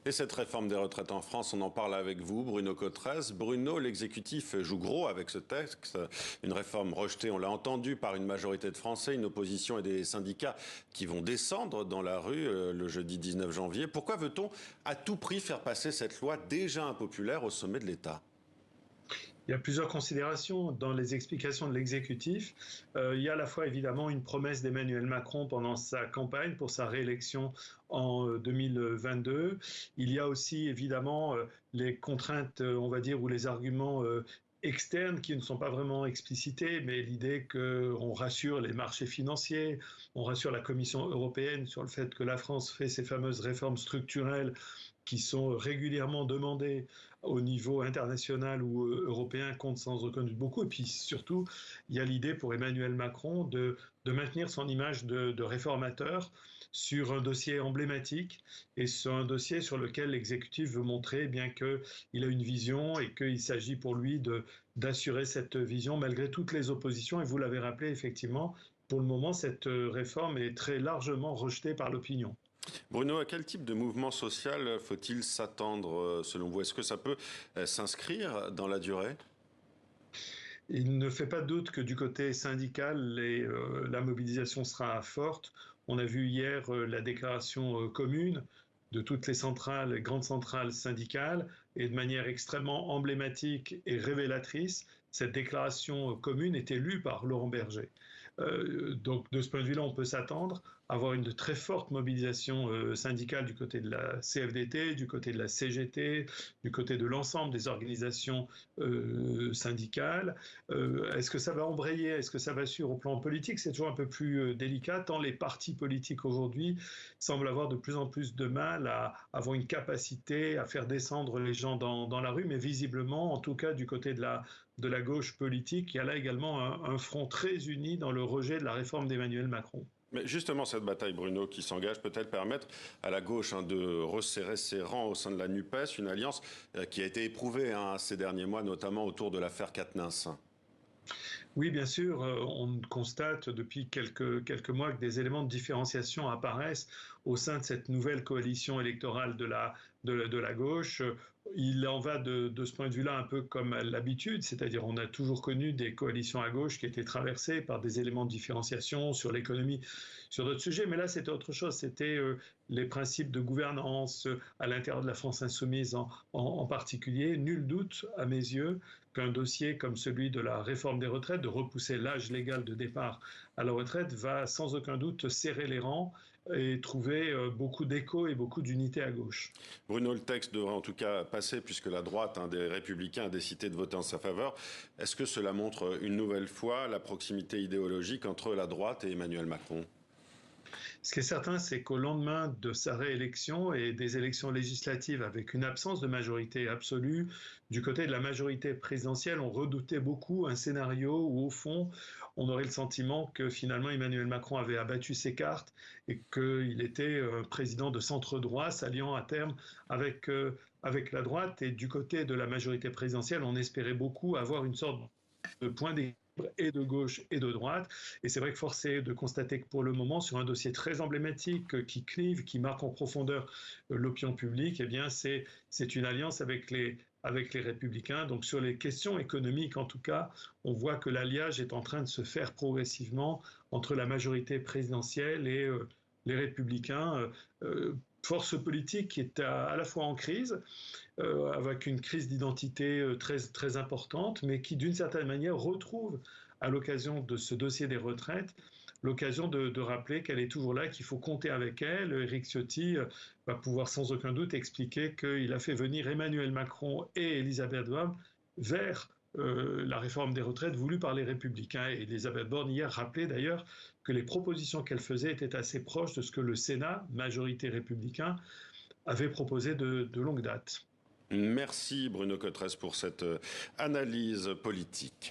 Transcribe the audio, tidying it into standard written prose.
Et cette réforme des retraites en France, on en parle avec vous, Bruno Cotresse. Bruno, l'exécutif joue gros avec ce texte. Une réforme rejetée, on l'a entendu, par une majorité de Français, une opposition et des syndicats qui vont descendre dans la rue le jeudi 19 janvier. Pourquoi veut-on à tout prix faire passer cette loi déjà impopulaire au sommet de l'État ? Il y a plusieurs considérations dans les explications de l'exécutif. Il y a à la fois évidemment une promesse d'Emmanuel Macron pendant sa campagne pour sa réélection en 2022. Il y a aussi évidemment les contraintes, on va dire, ou les arguments externes qui ne sont pas vraiment explicités, mais l'idée qu'on rassure les marchés financiers, on rassure la Commission européenne sur le fait que la France fait ces fameuses réformes structurelles qui sont régulièrement demandées au niveau international ou européen, compte sans aucun doute beaucoup. Et puis surtout, il y a l'idée pour Emmanuel Macron de maintenir son image de réformateur sur un dossier emblématique et sur un dossier sur lequel l'exécutif veut montrer bien qu'il a une vision et qu'il s'agit pour lui d'assurer cette vision malgré toutes les oppositions. Et vous l'avez rappelé, effectivement, pour le moment, cette réforme est très largement rejetée par l'opinion. Bruno, à quel type de mouvement social faut-il s'attendre selon vous? Est-ce que ça peut s'inscrire dans la durée? Il ne fait pas de doute que du côté syndical, la mobilisation sera forte. On a vu hier la déclaration commune de toutes les centrales, les grandes centrales syndicales, et de manière extrêmement emblématique et révélatrice, cette déclaration commune était lue par Laurent Berger. Donc de ce point de vue-là, on peut s'attendre à avoir une très forte mobilisation syndicale du côté de la CFDT, du côté de la CGT, du côté de l'ensemble des organisations syndicales. Est-ce que ça va embrayer? Est-ce que ça va suivre au plan politique? C'est toujours un peu plus délicat, tant les partis politiques aujourd'hui semblent avoir de plus en plus de mal à avoir une capacité à faire descendre les gens dans la rue, mais visiblement, en tout cas du côté de la gauche politique, il y a là également un front très uni dans le rejet de la réforme d'Emmanuel Macron. Mais justement, cette bataille, Bruno, qui s'engage, peut-elle permettre à la gauche de resserrer ses rangs au sein de la NUPES, une alliance qui a été éprouvée ces derniers mois, notamment autour de l'affaire Quatennens? Oui, bien sûr, on constate depuis quelques mois que des éléments de différenciation apparaissent au sein de cette nouvelle coalition électorale de la gauche. Il en va de ce point de vue-là un peu comme à l'habitude, c'est-à-dire on a toujours connu des coalitions à gauche qui étaient traversées par des éléments de différenciation sur l'économie, sur d'autres sujets, mais là c'était autre chose, c'était les principes de gouvernance à l'intérieur de la France insoumise en particulier. Nul doute, à mes yeux, qu'un dossier comme celui de la réforme des retraites, de repousser l'âge légal de départ à la retraite, va sans aucun doute serrer les rangs et trouver beaucoup d'écho et beaucoup d'unité à gauche. Bruno, le texte devrait en tout cas passer puisque la droite des Républicains a décidé de voter en sa faveur. Est-ce que cela montre une nouvelle fois la proximité idéologique entre la droite et Emmanuel Macron ? Ce qui est certain, c'est qu'au lendemain de sa réélection et des élections législatives avec une absence de majorité absolue, du côté de la majorité présidentielle, on redoutait beaucoup un scénario où, au fond, on aurait le sentiment que finalement Emmanuel Macron avait abattu ses cartes et qu'il était président de centre-droit, s'alliant à terme avec la droite. Et du côté de la majorité présidentielle, on espérait beaucoup avoir une sorte de point d'équilibre et de gauche et de droite. Et c'est vrai que force est de constater que pour le moment, sur un dossier très emblématique qui clive, qui marque en profondeur l'opinion publique, eh bien c'est une alliance avec les Républicains. Donc sur les questions économiques, en tout cas, on voit que l'alliage est en train de se faire progressivement entre la majorité présidentielle et les Républicains. Force politique qui est à la fois en crise, avec une crise d'identité très importante, mais qui d'une certaine manière retrouve à l'occasion de ce dossier des retraites l'occasion de rappeler qu'elle est toujours là, qu'il faut compter avec elle. Éric Ciotti va pouvoir sans aucun doute expliquer qu'il a fait venir Emmanuel Macron et Elisabeth Borne vers la réforme des retraites voulue par les Républicains. Et Elisabeth Borne hier rappelait d'ailleurs que les propositions qu'elle faisait étaient assez proches de ce que le Sénat, majorité républicain, avait proposé de longue date. Merci Bruno Cotresse pour cette analyse politique.